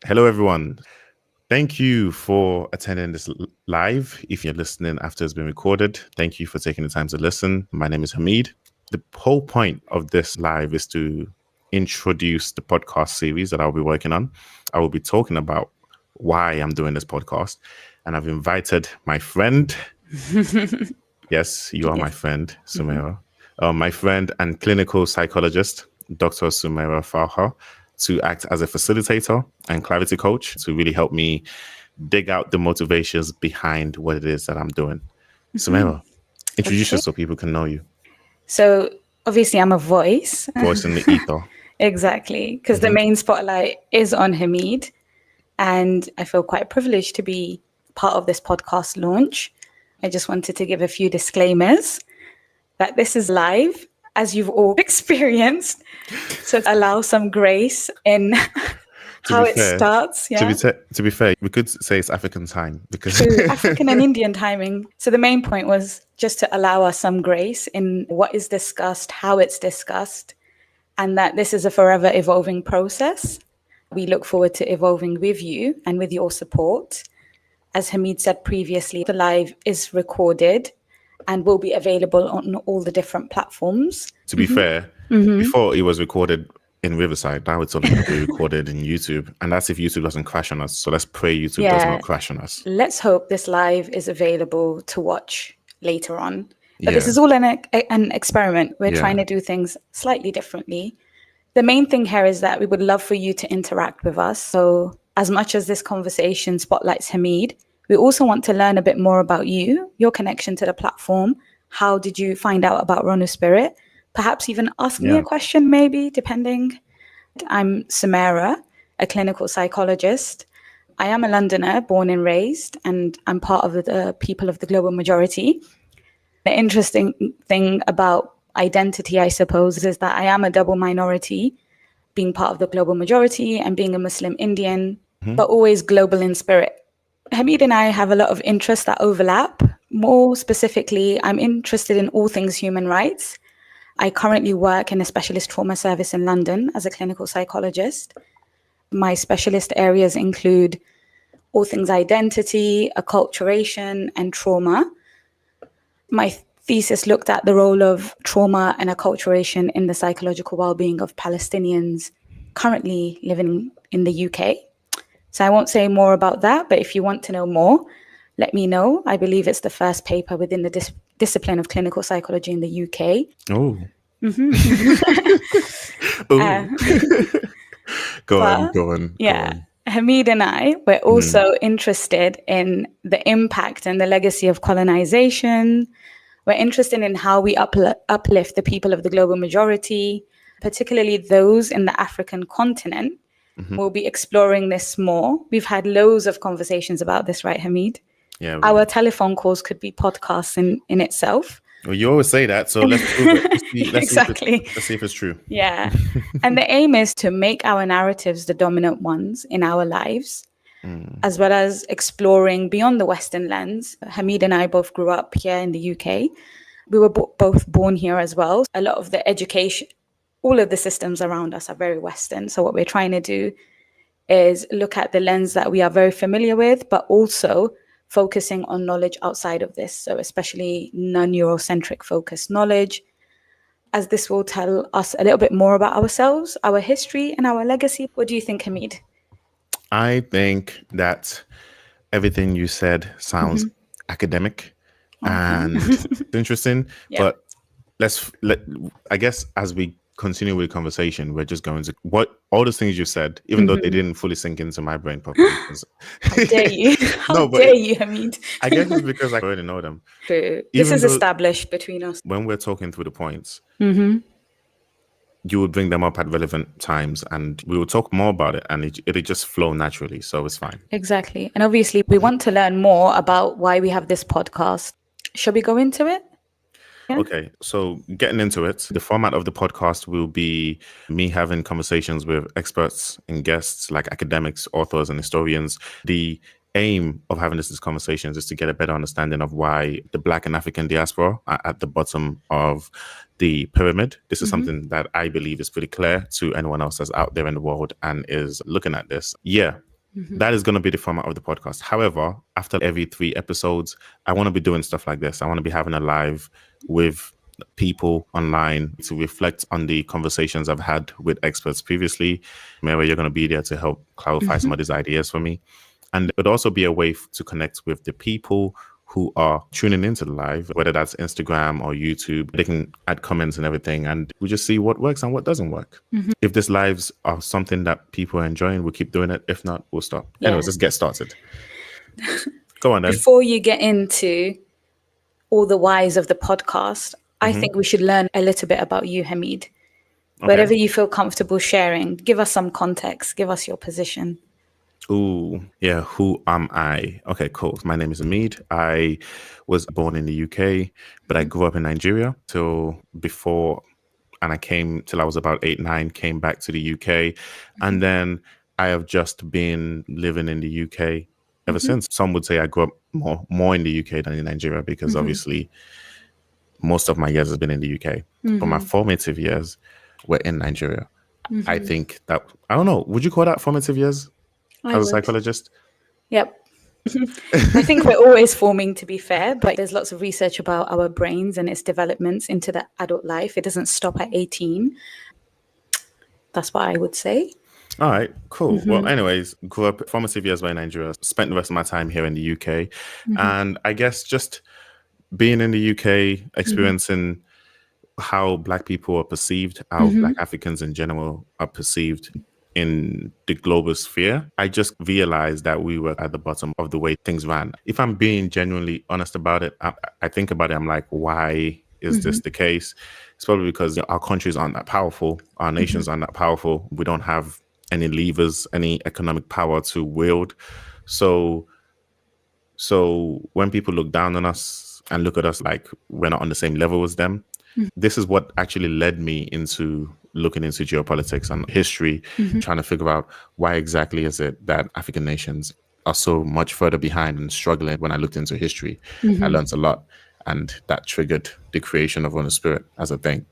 Hello, everyone. Thank you for attending this live. If you're listening after it's been recorded, thank you for taking the time to listen. My name is Hameed. The whole point of this live is to introduce the podcast series that I'll be working on. I will be talking about why I'm doing this podcast, and I've invited my friend. Yes, you are my friend, Sumaira. My friend and clinical psychologist, Dr. Sumaira Farha, to act as a facilitator and clarity coach to really help me dig out the motivations behind what it is that I'm doing. Sumaira, introduce yourself so people can know you. So obviously I'm a voice. Voice in the ether. Exactly, because the main spotlight is on Hameed. And I feel quite privileged to be part of this podcast launch. I just wanted to give a few disclaimers that this is live, as you've all experienced. So allow some grace in how it starts. Yeah. To be fair, we could say it's African time because African and Indian timing. So the main point was just to allow us some grace in what is discussed, how it's discussed, and that this is a forever evolving process. We look forward to evolving with you and with your support. As Hameed said previously, the live is recorded and will be available on all the different platforms. To be fair, before it was recorded in Riverside, now it's only going to be recorded in YouTube. And that's if YouTube doesn't crash on us. So let's pray YouTube does not crash on us. Let's hope this live is available to watch later on. But this is all an experiment. We're trying to do things slightly differently. The main thing here is that we would love for you to interact with us. So as much as this conversation spotlights Hameed, we also want to learn a bit more about you, your connection to the platform. How did you find out about Ronu Spirit? Perhaps even ask me a question, maybe, depending. I'm Sumaira, a clinical psychologist. I am a Londoner, born and raised, and I'm part of the people of the global majority. The interesting thing about identity, I suppose, is that I am a double minority, being part of the global majority and being a Muslim Indian, but always global in spirit. Hameed and I have a lot of interests that overlap. More specifically, I'm interested in all things human rights. I currently work in a specialist trauma service in London as a clinical psychologist. My specialist areas include all things identity, acculturation, and trauma. My thesis looked at the role of trauma and acculturation in the psychological well-being of Palestinians currently living in the UK. So I won't say more about that, but if you want to know more, let me know. I believe it's the first paper within the discipline of clinical psychology in the UK. Oh. Go on. Yeah. Hameed and I, we're also interested in the impact and the legacy of colonization. We're interested in how we uplift the people of the global majority, particularly those in the African continent. We'll be exploring this more. We've had loads of conversations about this, right, Hameed? Yeah. Our telephone calls could be podcasts in itself. Well, you always say that, so let's prove it. Let's see if it's true. Yeah. And the aim is to make our narratives the dominant ones in our lives, as well as exploring beyond the Western lens. Hameed and I both grew up here in the UK. We were both born here as well. A lot of the education, all of the systems around us are very Western. So what we're trying to do is look at the lens that we are very familiar with, but also focusing on knowledge outside of this. So especially non-Eurocentric focused knowledge, as this will tell us a little bit more about ourselves, our history, and our legacy. What do you think, Hameed? I think that everything you said sounds academic and interesting, but I guess as we continue with the conversation, we're just going to all those things you said, even though they didn't fully sink into my brain properly. How dare you? How dare you, Hameed? I guess it's because I already know them. True. This is established between us. When we're talking through the points, you would bring them up at relevant times and we will talk more about it, and it'll just flow naturally. So it's fine. Exactly. And obviously we want to learn more about why we have this podcast. Shall we go into it? Yeah. Okay, so getting into it, the format of the podcast will be me having conversations with experts and guests like academics, authors, and historians. The aim of having these conversations is to get a better understanding of why the Black and African diaspora are at the bottom of the pyramid. This is something that I believe is pretty clear to anyone else that's out there in the world and is looking at this. Yeah. That is going to be the format of the podcast. However, after every 3 episodes, I want to be doing stuff like this. I want to be having a live with people online to reflect on the conversations I've had with experts previously. Maybe you're going to be there to help clarify some of these ideas for me. And it would also be a way to connect with the people who are tuning into the live, whether that's Instagram or YouTube. They can add comments and everything, and we just see what works and what doesn't work. If these lives are something that people are enjoying, we'll keep doing it. If not, we'll stop. Anyways, let's get started. Go on then. Before you get into all the whys of the podcast, I think we should learn a little bit about you, Hameed. Okay. Whatever you feel comfortable sharing, give us some context, give us your position. Ooh, yeah. Who am I? Okay, cool. My name is Hameed. I was born in the UK, but I grew up in Nigeria till before, and I came till I was about 8, 9, came back to the UK. And then I have just been living in the UK ever since. Some would say I grew up more in the UK than in Nigeria because obviously most of my years has been in the UK. But my formative years were in Nigeria. I think that, I don't know, would you call that formative years? As a psychologist? Yep. I think we're always forming, to be fair, but there's lots of research about our brains and its developments into the adult life. It doesn't stop at 18. That's what I would say. All right, cool. Well, anyways, grew up formative years by Nigeria, spent the rest of my time here in the UK. And I guess just being in the UK, experiencing how Black people are perceived, how Black Africans in general are perceived in the global sphere, I just realized that we were at the bottom of the way things ran. If I'm being genuinely honest about it, I think about it, I'm like, why is this the case? It's probably because our countries aren't that powerful. Our nations aren't that powerful. We don't have any levers, any economic power to wield. So when people look down on us and look at us like we're not on the same level as them, this is what actually led me into looking into geopolitics and history, trying to figure out why exactly is it that African nations are so much further behind and struggling. When I looked into history, I learned a lot, and that triggered the creation of Ronu Spirit as a thing.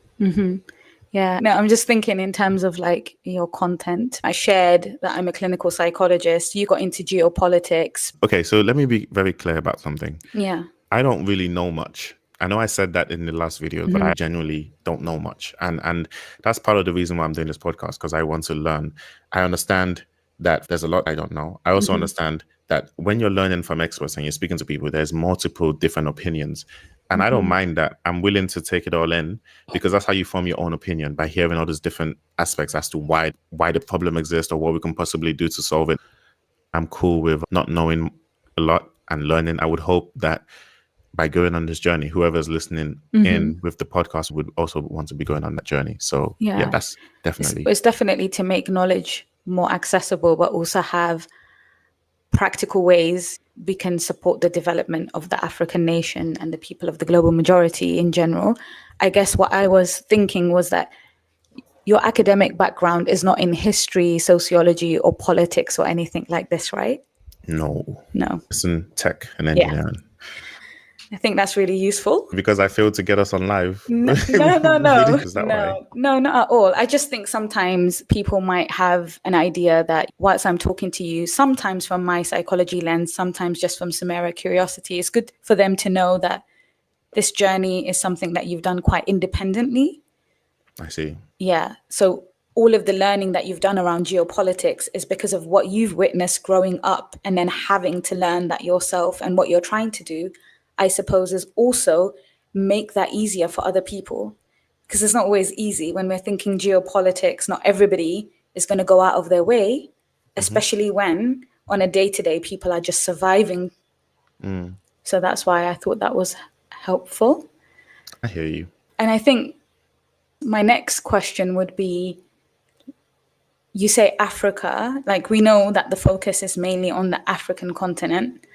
Yeah, no, I'm just thinking in terms of like your content. I shared that I'm a clinical psychologist. You got into geopolitics. Okay, so let me be very clear about something. Yeah. I don't really know much. I know I said that in the last video, but I genuinely don't know much. And that's part of the reason why I'm doing this podcast, because I want to learn. I understand that there's a lot I don't know. I also understand that when you're learning from experts and you're speaking to people, there's multiple different opinions. And I don't mind that. I'm willing to take it all in, because that's how you form your own opinion, by hearing all these different aspects as to why the problem exists or what we can possibly do to solve it. I'm cool with not knowing a lot and learning. I would hope that by going on this journey, whoever's listening in with the podcast would also want to be going on that journey. So yeah, that's definitely. It's definitely to make knowledge more accessible, but also have practical ways we can support the development of the African nation and the people of the global majority in general. I guess what I was thinking was that your academic background is not in history, sociology, or politics or anything like this, right? No. It's in tech and engineering. Yeah. I think that's really useful. Because I failed to get us on live. No. No, not at all. I just think sometimes people might have an idea that whilst I'm talking to you, sometimes from my psychology lens, sometimes just from Sumaira curiosity, it's good for them to know that this journey is something that you've done quite independently. I see. Yeah. So all of the learning that you've done around geopolitics is because of what you've witnessed growing up, and then having to learn that yourself. And what you're trying to do, I suppose, is also make that easier for other people, because it's not always easy when we're thinking geopolitics. Not everybody is going to go out of their way, especially when on a day-to-day people are just surviving. So that's why I thought that was helpful. I hear you. And I think my next question would be, you say Africa, like we know that the focus is mainly on the African continent.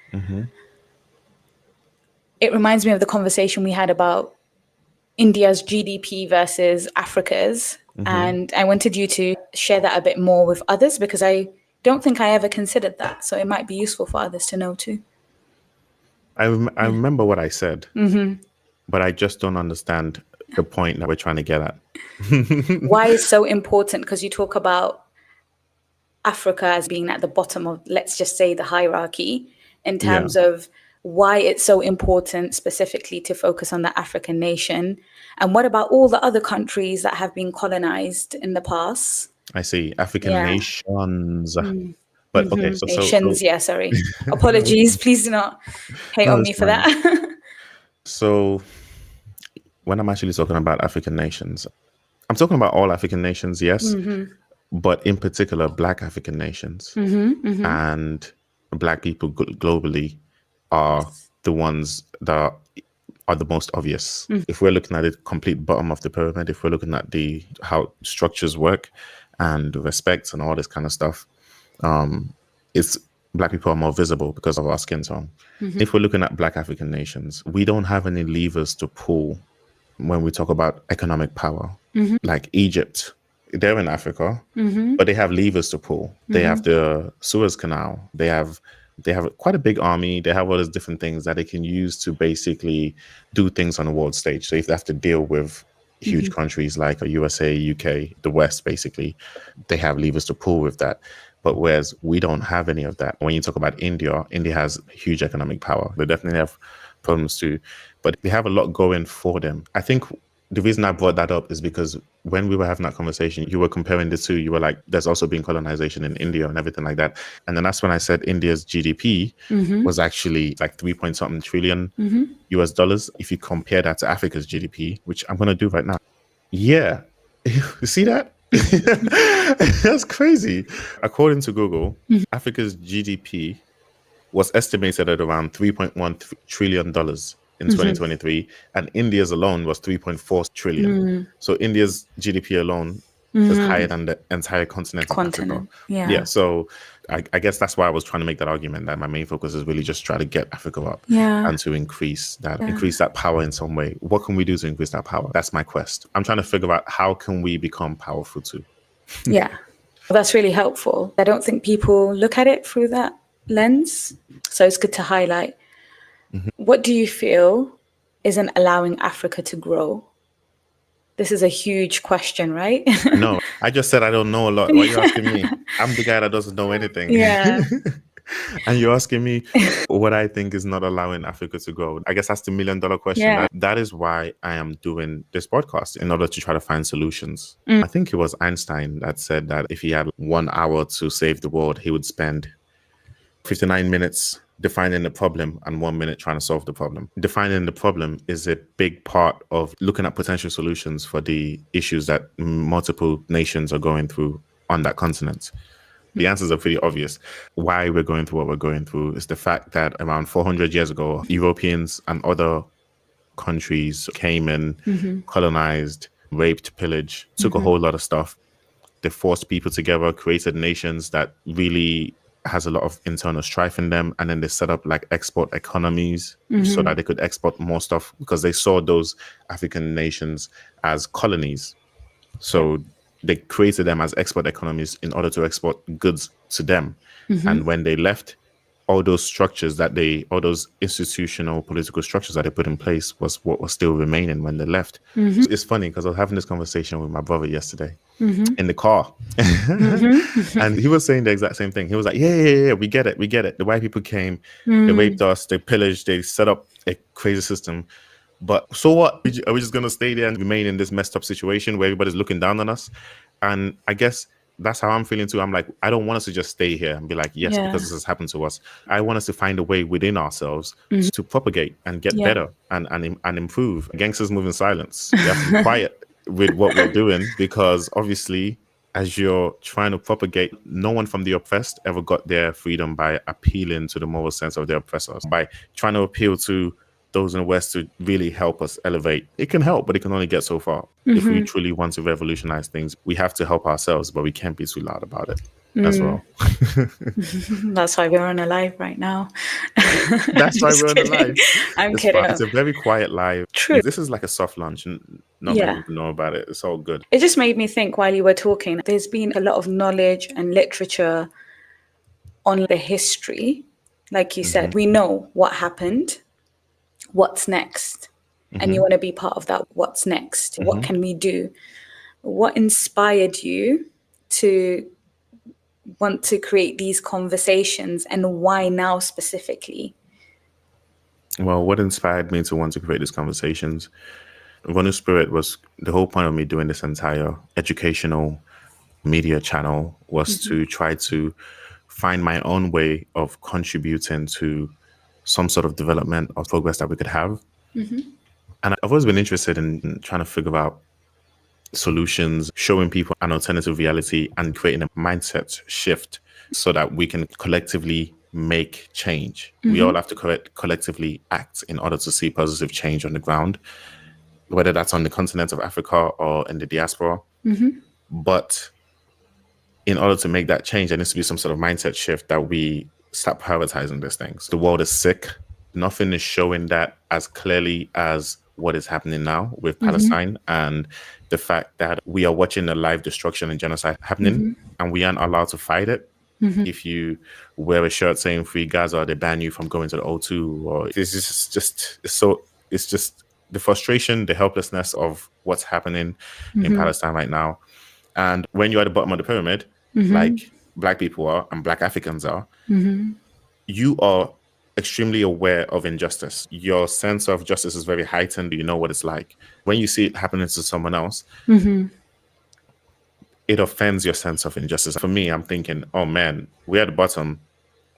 It reminds me of the conversation we had about India's GDP versus Africa's. And I wanted you to share that a bit more with others, because I don't think I ever considered that. So it might be useful for others to know too. I remember what I said, but I just don't understand the point that we're trying to get at. Why is so important? Because you talk about Africa as being at the bottom of, let's just say, the hierarchy in terms of why it's so important specifically to focus on the African nation. And what about all the other countries that have been colonized in the past? I see. African nations. But okay, so nations, sorry. Apologies. Please do not hate on me for that. So when I'm actually talking about African nations, I'm talking about all African nations, yes, but in particular, Black African nations and Black people globally are the ones that are the most obvious. If we're looking at the complete bottom of the pyramid, if we're looking at how structures work and respect and all this kind of stuff, it's Black people are more visible because of our skin tone. If we're looking at Black African nations, we don't have any levers to pull when we talk about economic power. Like Egypt, they're in Africa, but they have levers to pull. They have the Suez Canal. They have quite a big army. They have all these different things that they can use to basically do things on the world stage. So if they have to deal with huge countries like USA, UK, the West, basically, they have levers to pull with that. But whereas we don't have any of that. When you talk about India, India has huge economic power. They definitely have problems too, but they have a lot going for them. I think the reason I brought that up is because when we were having that conversation, you were comparing the two. You were like, there's also been colonization in India and everything like that. And then that's when I said India's GDP was actually like 3-point-something trillion US dollars. If you compare that to Africa's GDP, which I'm going to do right now. Yeah. You see that? That's crazy. According to Google, Africa's GDP was estimated at around $3.1 trillion in 2023, and India's alone was 3.4 trillion. So India's GDP alone is higher than the entire continent of Africa. Yeah. So I guess that's why I was trying to make that argument that my main focus is really just try to get Africa up and to increase that power in some way. What can we do to increase that power? That's my quest. I'm trying to figure out how can we become powerful too. Yeah, that's really helpful. I don't think people look at it through that lens. So it's good to highlight. What do you feel isn't allowing Africa to grow? This is a huge question, right? No, I just said I don't know a lot. Why are you asking me? I'm the guy that doesn't know anything. Yeah. And you're asking me what I think is not allowing Africa to grow. I guess that's the $1 million question. Yeah. That is why I am doing this podcast, in order to try to find solutions. I think it was Einstein that said that if he had 1 hour to save the world, he would spend 59 minutes defining the problem and 1 minute trying to solve the problem. Defining the problem is a big part of looking at potential solutions for the issues that multiple nations are going through on that continent. The answers are pretty obvious. Why we're going through what we're going through is the fact that around 400 years ago, Europeans and other countries came in, colonized, raped, pillaged, took a whole lot of stuff. They forced people together, created nations that really has a lot of internal strife in them, and then they set up like export economies so that they could export more stuff, because they saw those African nations as colonies. So they created them as export economies in order to export goods to them. And when they left, all those structures all those institutional political structures that they put in place was what was still remaining when they left. It's funny because I was having this conversation with my brother yesterday in the car. And he was saying the exact same thing. He was like, yeah, we get it. The white people came, they raped us, they pillaged, they set up a crazy system. But so what? Are we just going to stay there and remain in this messed up situation where everybody's looking down on us? And I guess that's how I'm feeling too. I'm like, I don't want us to just stay here and be like, yes, because this has happened to us. I want us to find a way within ourselves to propagate and get better and improve. Gangsters move in silence. We have to be quiet with what we're doing, because obviously, as you're trying to propagate, no one from the oppressed ever got their freedom by appealing to the moral sense of their oppressors. By trying to appeal to those in the West to really help us elevate. It can help, but it can only get so far. If we truly want to revolutionize things, we have to help ourselves, but we can't be too loud about it as well. That's why we're on a live right now. That's why we're on a live. I'm kidding. It's a very quiet live. True. This is like a soft launch. Not many people know about it. It's all good. It just made me think while you were talking, there's been a lot of knowledge and literature on the history. Like you said, we know what happened. What's next? And you want to be part of that. What's next? What can we do? What inspired you to want to create these conversations, and why now specifically? Well, what inspired me to want to create these conversations? Ronu Spirit was the whole point of me doing this entire educational media channel was to try to find my own way of contributing to some sort of development or progress that we could have. And I've always been interested in trying to figure out solutions, showing people an alternative reality and creating a mindset shift so that we can collectively make change. We all have to collectively act in order to see positive change on the ground, whether that's on the continent of Africa or in the diaspora. But in order to make that change, there needs to be some sort of mindset shift that we start prioritizing these things. The world is sick. Nothing is showing that as clearly as what is happening now with Palestine, and the fact that we are watching the live destruction and genocide happening, and we aren't allowed to fight it. If you wear a shirt saying "Free Gaza," they ban you from going to the O2. Or it's just the frustration, the helplessness of what's happening in Palestine right now. And when you're at the bottom of the pyramid, like Black people are and Black Africans are, you are extremely aware of injustice. Your sense of justice is very heightened. You know what it's like. When you see it happening to someone else, it offends your sense of injustice. For me, I'm thinking, oh man, we're at the bottom.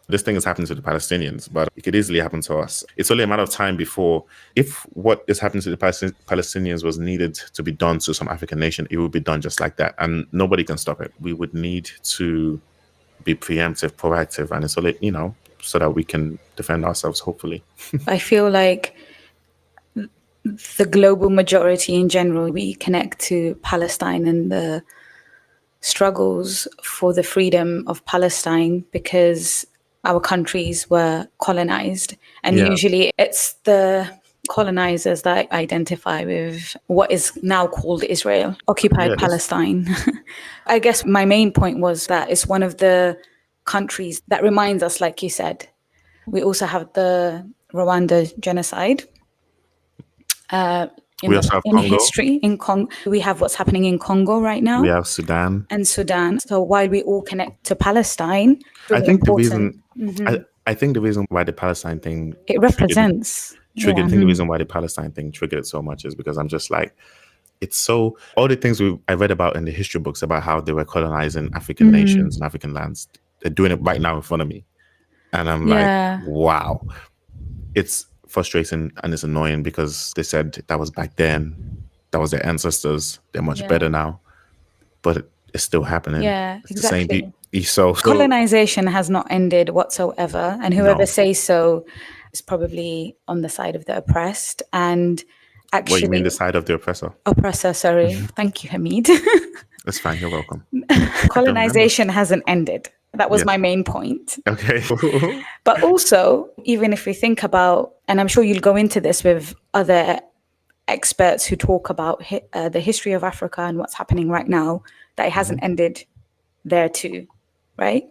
This thing is happening to the Palestinians, but it could easily happen to us. It's only a matter of time before, if what is happening to the Palestinians was needed to be done to some African nation, it would be done just like that. And nobody can stop it. We would need to be preemptive, proactive, and it's only, so that we can defend ourselves, hopefully. I feel like the global majority in general, we connect to Palestine and the struggles for the freedom of Palestine because our countries were colonized. And usually it's the colonizers that identify with what is now called Israel, occupied Palestine. I guess my main point was that it's one of the countries that reminds us, like you said. We also have the Rwanda genocide. In history, in Congo, we have what's happening in Congo right now. We have Sudan. So while we all connect to Palestine, I think the reason why the Palestine thing it represents triggered. I think the reason why the Palestine thing triggered it so much is because I'm just like, it's so, all the things I read about in the history books about how they were colonizing African nations and African lands, they're doing it right now in front of me, and I'm like, wow, it's frustrating and it's annoying because they said that was back then, that was their ancestors, they're much better now, but it's still happening. It's exactly. The same people. So colonization has not ended whatsoever, and whoever says so is probably on the side of the oppressed. And actually, what, you mean the side of the oppressor? Oppressor, sorry. Thank you, Hameed. That's fine, you're welcome. Colonization hasn't ended. That was my main point. Okay. But also, even if we think about, and I'm sure you'll go into this with other experts who talk about the history of Africa and what's happening right now, that it hasn't ended there too, right?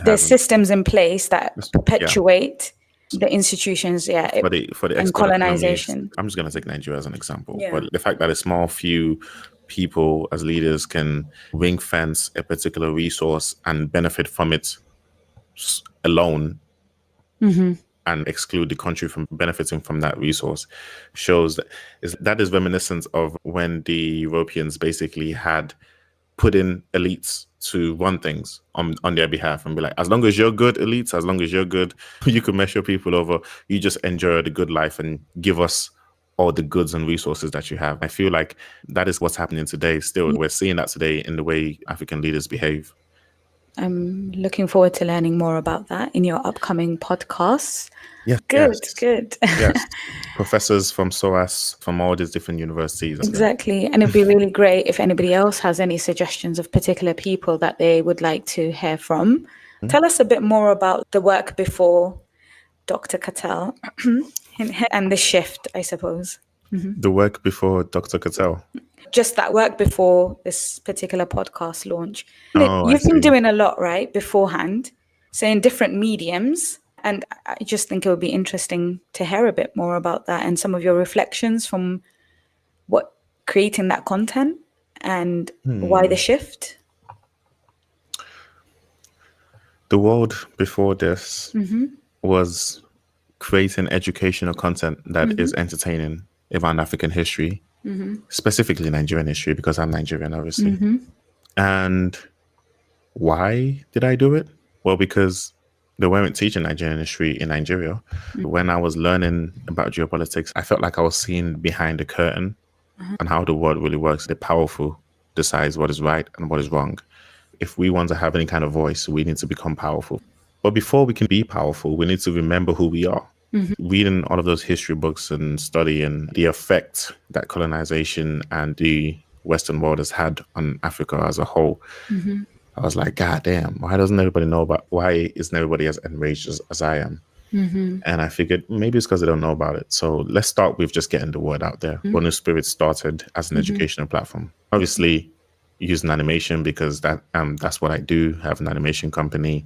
There's systems in place that perpetuate the institutions, for the and colonization. I'm just going to take Nigeria as an example, but the fact that a small few people as leaders can ring fence a particular resource and benefit from it alone and exclude the country from benefiting from that resource shows that is reminiscent of when the Europeans basically had put in elites to run things on their behalf and be like, as long as you're good, elites, as long as you're good, you can measure people over, you just enjoy the good life and give us all the goods and resources that you have. I feel like that is what's happening today still. We're seeing that today in the way African leaders behave. I'm looking forward to learning more about that in your upcoming podcasts. Yeah, good. Yes, professors from SOAS, from all these different universities. Exactly, and it'd be really great if anybody else has any suggestions of particular people that they would like to hear from. Tell us a bit more about the work before Dr. Cattell and the shift, I suppose. The work before Dr. Cattell. Just that work before this particular podcast launch. You've been doing a lot, right, beforehand, so in different mediums. And I just think it would be interesting to hear a bit more about that and some of your reflections from creating that content and why the shift. The world before this was creating educational content that is entertaining around African history, specifically Nigerian history, because I'm Nigerian, obviously. And why did I do it? Well, because they weren't teaching Nigerian history in Nigeria. When I was learning about geopolitics, I felt like I was seeing behind the curtain on how the world really works. The powerful decides what is right and what is wrong. If we want to have any kind of voice, we need to become powerful. But before we can be powerful, we need to remember who we are. Reading all of those history books and studying the effect that colonization and the Western world has had on Africa as a whole, I was like, God damn, why isn't everybody as enraged as I am? And I figured maybe it's because they don't know about it. So let's start with just getting the word out there. Ronu Spirit started as an educational platform. Obviously, using animation because that's what I do. I have an animation company,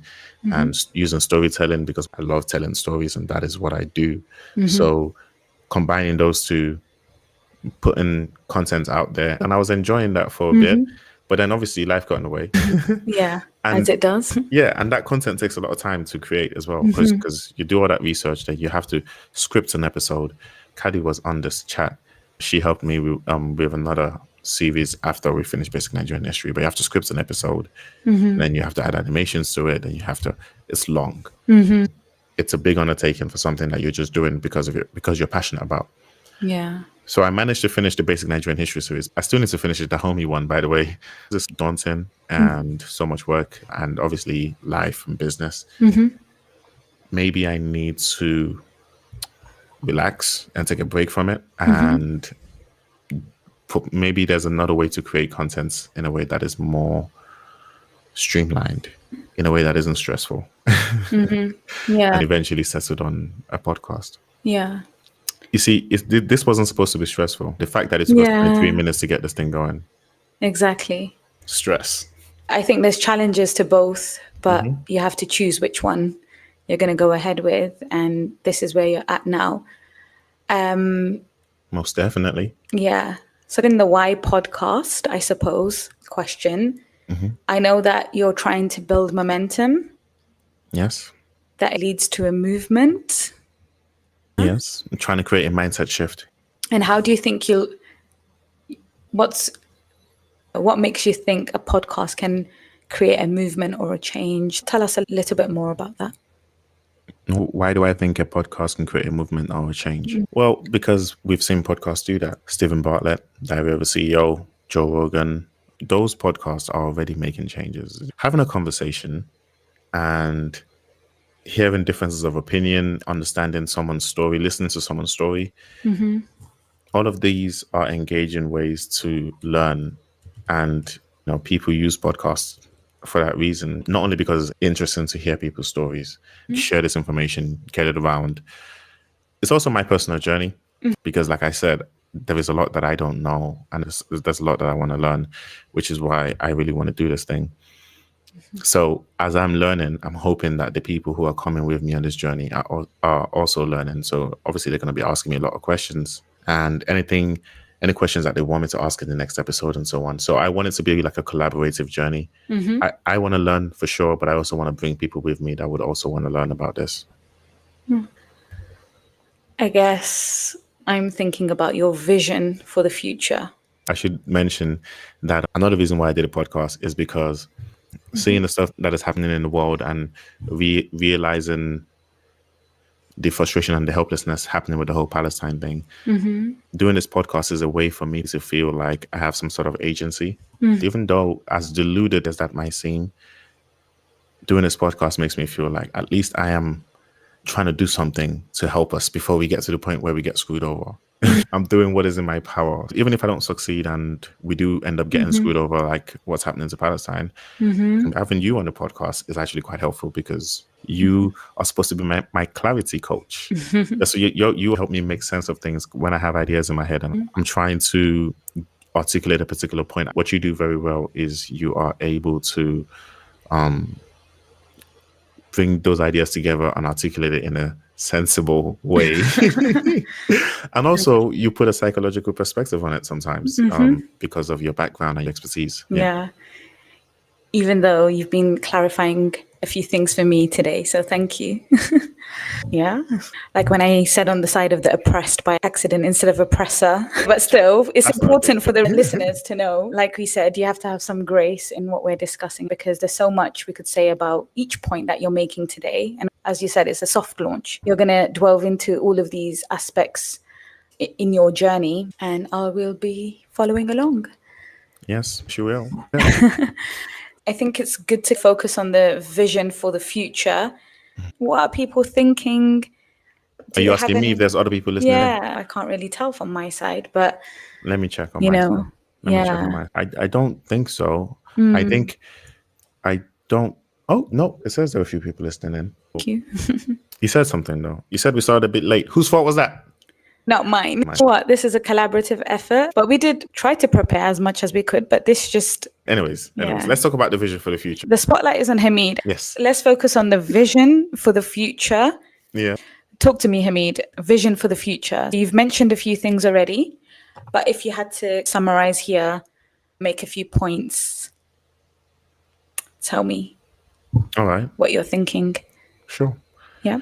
and using storytelling because I love telling stories, and that is what I do. So combining those two, putting content out there, and I was enjoying that for a bit. But then obviously life got in the way. Yeah, as it does. Yeah, and that content takes a lot of time to create as well, because you do all that research, that you have to script an episode. Caddy was on this chat. She helped me with another series after we finished basic Nigerian history, but you have to script an episode, then you have to add animations to it, and it's long. It's a big undertaking for something that you're just doing because you're passionate about. Yeah. So I managed to finish the basic Nigerian history series. I still need to finish the homie one, by the way. It's daunting and so much work, and obviously life and business. Maybe I need to relax and take a break from it, and maybe there's another way to create content in a way that is more streamlined, in a way that isn't stressful, Yeah. and eventually settled on a podcast. Yeah. You see, this wasn't supposed to be stressful. The fact that it took us 23 minutes to get this thing going. Exactly. Stress. I think there's challenges to both, but you have to choose which one you're going to go ahead with. And this is where you're at now. Most definitely. Yeah. So in the why podcast, I suppose, question, I know that you're trying to build momentum. Yes. That leads to a movement. Yes. I'm trying to create a mindset shift. And how do you think what makes you think a podcast can create a movement or a change? Tell us a little bit more about that. Why do I think a podcast can create a movement or a change? Well, because we've seen podcasts do that. Stephen Bartlett, Diary of a CEO, Joe Rogan, those podcasts are already making changes. Having a conversation and hearing differences of opinion, understanding someone's story, listening to someone's story, all of these are engaging ways to learn. And people use podcasts for that reason, not only because it's interesting to hear people's stories, share this information, get it around. It's also my personal journey, because like I said, there is a lot that I don't know, and there's a lot that I want to learn, which is why I really want to do this thing. So as I'm learning, I'm hoping that the people who are coming with me on this journey are also learning. So obviously they're going to be asking me a lot of questions, and any questions that they want me to ask in the next episode and so on. So I want it to be like a collaborative journey. I want to learn for sure, but I also want to bring people with me that would also want to learn about this. I guess I'm thinking about your vision for the future. I should mention that another reason why I did a podcast is because seeing the stuff that is happening in the world and realizing the frustration and the helplessness happening with the whole Palestine thing. Doing this podcast is a way for me to feel like I have some sort of agency. Even though as deluded as that might seem, doing this podcast makes me feel like at least I am trying to do something to help us before we get to the point where we get screwed over. I'm doing what is in my power. Even if I don't succeed and we do end up getting screwed over, like what's happening to Palestine, having you on the podcast is actually quite helpful, because you are supposed to be my clarity coach. So you help me make sense of things when I have ideas in my head and I'm trying to articulate a particular point. What you do very well is you are able to bring those ideas together and articulate it in a sensible way. And also you put a psychological perspective on it sometimes, because of your background and your expertise. Yeah. Even though you've been clarifying a few things for me today. So thank you. Yeah. Like when I said on the side of the oppressed by accident instead of oppressor, but still, it's important for the listeners to know, like we said, you have to have some grace in what we're discussing because there's so much we could say about each point that you're making today. And as you said, it's a soft launch. You're going to delve into all of these aspects in your journey, and I will be following along. Yes, she will. I think it's good to focus on the vision for the future. What are people thinking? Are you asking me if there's other people listening? Yeah, I can't really tell from my side, but let me check on my side. Let me check on my. I don't think so. I think I don't. Oh no, it says there are a few people listening. Thank you. You said something though. You said we started a bit late. Whose fault was that? Not mine. What? This is a collaborative effort, but we did try to prepare as much as we could, but this just... Anyways, let's talk about the vision for the future. The spotlight is on Hameed. Yes. Let's focus on the vision for the future. Yeah. Talk to me, Hameed. Vision for the future. You've mentioned a few things already, but if you had to summarize here, make a few points, tell me. All right. What you're thinking. Sure. Yeah.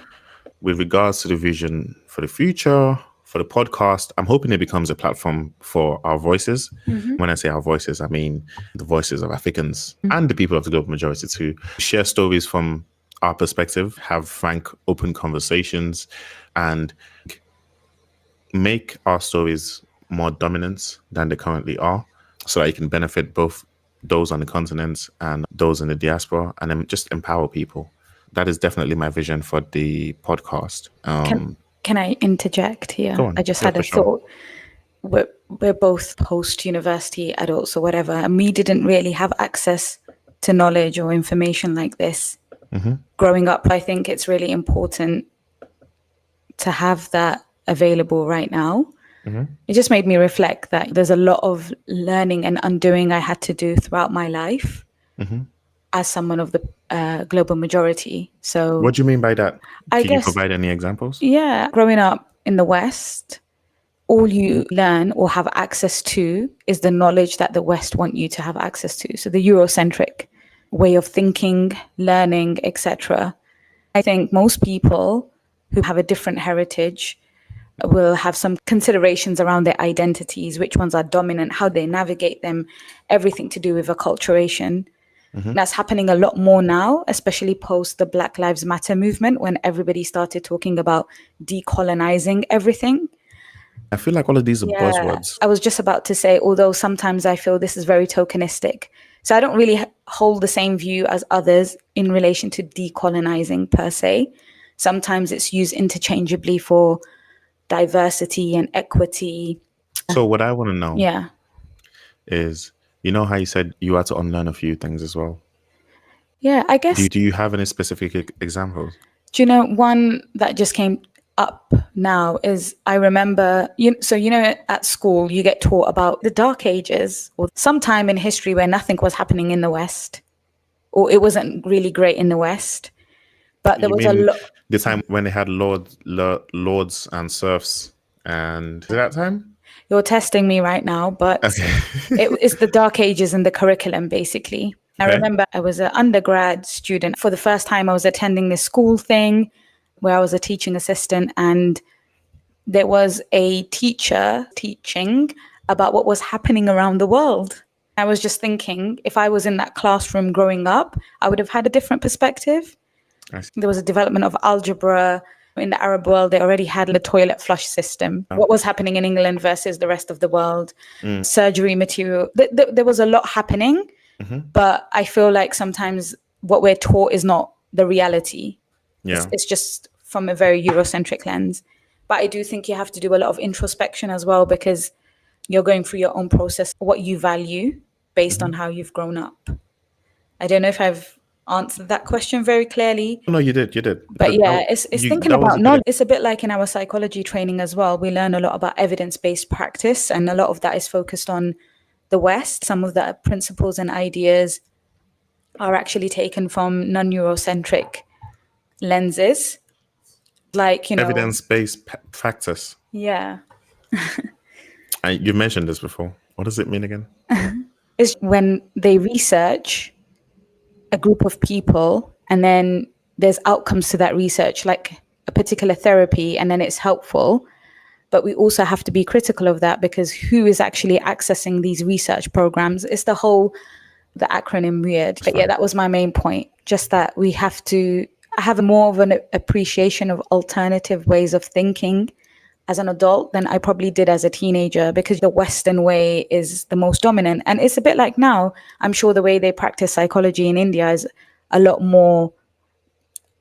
With regards to the vision for the future, for the podcast, I'm hoping it becomes a platform for our voices. When I say our voices, I mean the voices of Africans and the people of the global majority to share stories from our perspective, have frank, open conversations, and make our stories more dominant than they currently are, so that it can benefit both those on the continent and those in the diaspora, and then just empower people. That is definitely my vision for the podcast. Can I interject here? Go on. I just had a thought. We're both post-university adults or whatever, and we didn't really have access to knowledge or information like this. Growing up, I think it's really important to have that available right now. It just made me reflect that there's a lot of learning and undoing I had to do throughout my life as someone of the global majority. So what do you mean by that? Can you provide any examples? Yeah, growing up in the West, all you learn or have access to is the knowledge that the West want you to have access to. So the Eurocentric way of thinking, learning, etc. I think most people who have a different heritage will have some considerations around their identities, which ones are dominant, how they navigate them, everything to do with acculturation. That's happening a lot more now, especially post the Black Lives Matter movement, when everybody started talking about decolonizing everything. I feel like all of these are buzzwords. I was just about to say, although sometimes I feel this is very tokenistic. So I don't really hold the same view as others in relation to decolonizing per se. Sometimes it's used interchangeably for diversity and equity. So what I want to know is, you know how you said you had to unlearn a few things as well? Yeah, I guess. Do you have any specific examples? Do you know one that just came up now is, I remember, at school you get taught about the Dark Ages or some time in history where nothing was happening in the West, or it wasn't really great in the West. But there was a lot. The time when they had lords and serfs, and is it that time? You're testing me right now, but it's the Dark Ages in the curriculum, basically. I remember I was an undergrad student. For the first time, I was attending this school thing where I was a teaching assistant, and there was a teacher teaching about what was happening around the world. I was just thinking, if I was in that classroom growing up, I would have had a different perspective. There was a development of algebra. In the Arab world, they already had the toilet flush system. What was happening in England versus the rest of the world, surgery material. There was a lot happening, but I feel like sometimes what we're taught is not the reality. It's just from a very Eurocentric lens. But I do think you have to do a lot of introspection as well, because you're going through your own process, what you value based on how you've grown up. I don't know if I've answered that question very clearly. No, you did. But it's thinking about knowledge. It's a bit like in our psychology training as well. We learn a lot about evidence-based practice, and a lot of that is focused on the West. Some of the principles and ideas are actually taken from non-Eurocentric lenses, like, evidence-based practice. Yeah. You mentioned this before. What does it mean again? It's when they research a group of people and then there's outcomes to that research, like a particular therapy, and then it's helpful. But we also have to be critical of that, because who is actually accessing these research programs? It's the acronym weird. But yeah, that was my main point. Just that we have to have more of an appreciation of alternative ways of thinking as an adult than I probably did as a teenager, because the Western way is the most dominant. And it's a bit like now, I'm sure the way they practice psychology in India is a lot more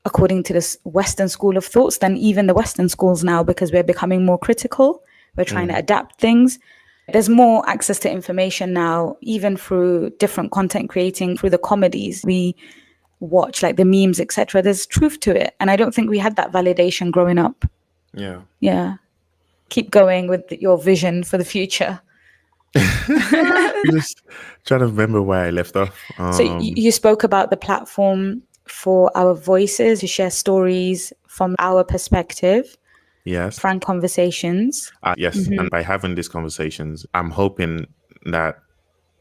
according to this Western school of thoughts than even the Western schools now, because we're becoming more critical. We're trying to adapt things. There's more access to information now, even through different content creating, through the comedies we watch, like the memes, etc. There's truth to it. And I don't think we had that validation growing up. Yeah. Keep going with your vision for the future. Just trying to remember where I left off. So you spoke about the platform for our voices to share stories from our perspective. Yes. Frank conversations. Yes. And by having these conversations, I'm hoping that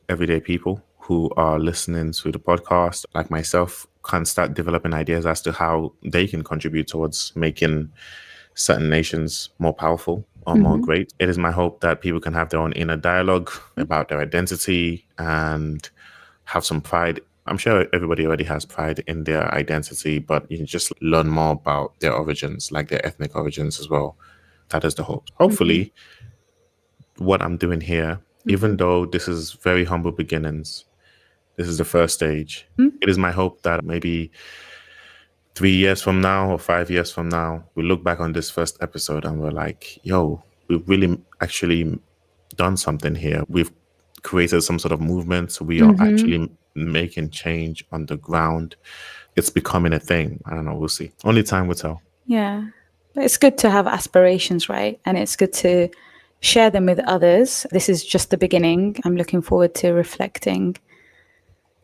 everyday people who are listening to the podcast, like myself, can start developing ideas as to how they can contribute towards making certain nations more powerful or more great. It is my hope that people can have their own inner dialogue about their identity and have some pride. I'm sure everybody already has pride in their identity, but you can just learn more about their origins, like their ethnic origins as well. That is the hope. Hopefully, what I'm doing here, even though this is very humble beginnings, this is the first stage. It is my hope that maybe 3 years from now or 5 years from now, we look back on this first episode and we're like, yo, we've really actually done something here. We've created some sort of movement. We are actually making change on the ground. It's becoming a thing. I don't know. We'll see. Only time will tell. Yeah. It's good to have aspirations, right? And it's good to share them with others. This is just the beginning. I'm looking forward to reflecting.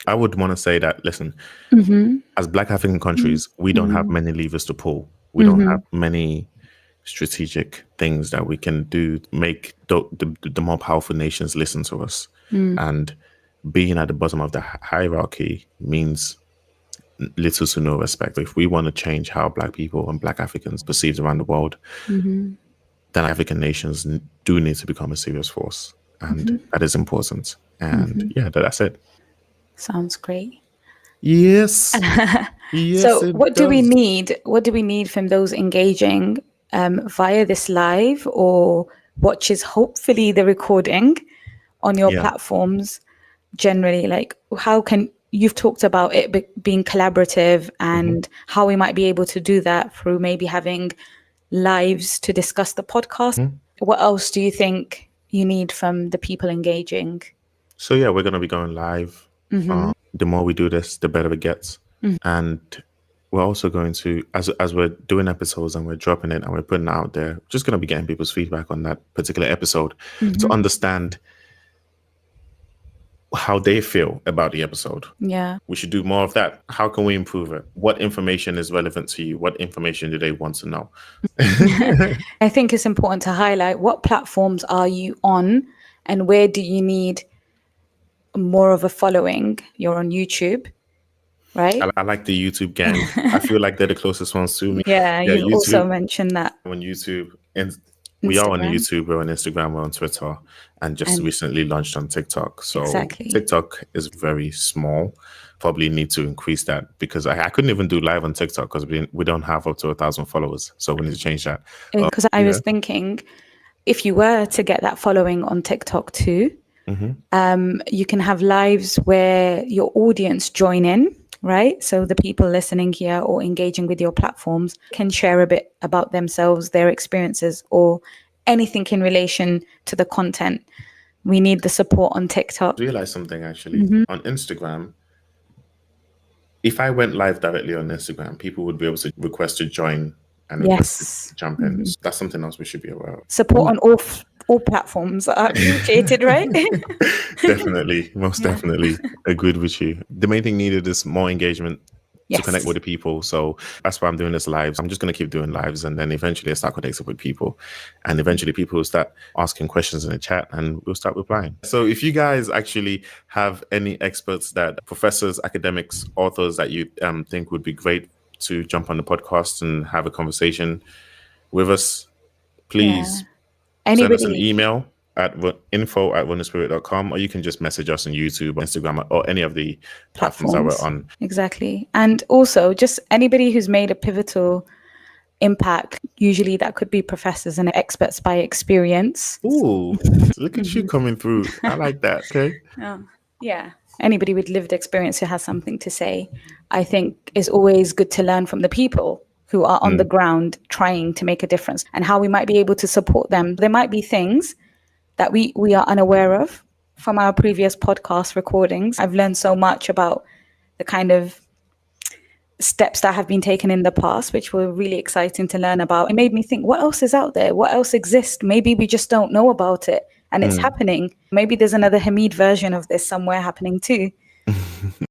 I would want to say that, listen, as Black African countries, we don't have many levers to pull. We don't have many strategic things that we can do to make the more powerful nations listen to us. And being at the bottom of the hierarchy means little to no respect. If we want to change how Black people and Black Africans perceived around the world, then African nations do need to become a serious force. And that is important. And yeah, that's it. Sounds great. Yes. Yes. So what do we need? What do we need from those engaging via this live or watches, hopefully the recording on your platforms generally? Like, how can you've talked about it being collaborative and how we might be able to do that through maybe having lives to discuss the podcast. What else do you think you need from the people engaging? So yeah, we're going to be going live. The more we do this, the better it gets. And we're also going to, as we're doing episodes and we're dropping it and we're putting it out there, just going to be getting people's feedback on that particular episode to understand how they feel about the episode. Yeah. We should do more of that. How can we improve it? What information is relevant to you? What information do they want to know? I think it's important to highlight what platforms are you on and where do you need more of a following. You're on YouTube, right? I like the YouTube gang. I feel like they're the closest ones to me. Yeah, you YouTube, also mentioned that. On YouTube, and we are on YouTube, we're on Instagram, we're on Twitter, and just recently launched on TikTok. So TikTok is very small. Probably need to increase that because I couldn't even do live on TikTok because we don't have up to 1,000 followers. So we need to change that. Because I was thinking, if you were to get that following on TikTok too, you can have lives where your audience join in, right? So the people listening here or engaging with your platforms can share a bit about themselves, their experiences, or anything in relation to the content. We need the support on TikTok. I realized something actually. On Instagram, if I went live directly on Instagram, people would be able to request to join and request to jump in. That's something else we should be aware of. Support on all platforms are appreciated, right? Definitely, most definitely agreed with you. The main thing needed is more engagement. to connect with the people. So that's why I'm doing this lives. I'm just going to keep doing lives, and then eventually I start connecting with people, and eventually people will start asking questions in the chat and we'll start replying. So if you guys actually have any experts, that professors, academics, authors that you think would be great to jump on the podcast and have a conversation with us, please send us an email at info@ronuspirit.com, or you can just message us on YouTube, Instagram, or any of the platforms that we're on. Exactly. And also just anybody who's made a pivotal impact, usually that could be professors and experts by experience. Ooh, look at you coming through. I like that. Okay. Yeah. Anybody with lived experience who has something to say, I think is always good to learn from the people who are on the ground trying to make a difference, and how we might be able to support them. There might be things that we are unaware of from our previous podcast recordings. I've learned so much about the kind of steps that have been taken in the past, which were really exciting to learn about. It made me think, what else is out there? What else exists? Maybe we just don't know about it, and it's happening. Maybe there's another Hameed version of this somewhere happening too.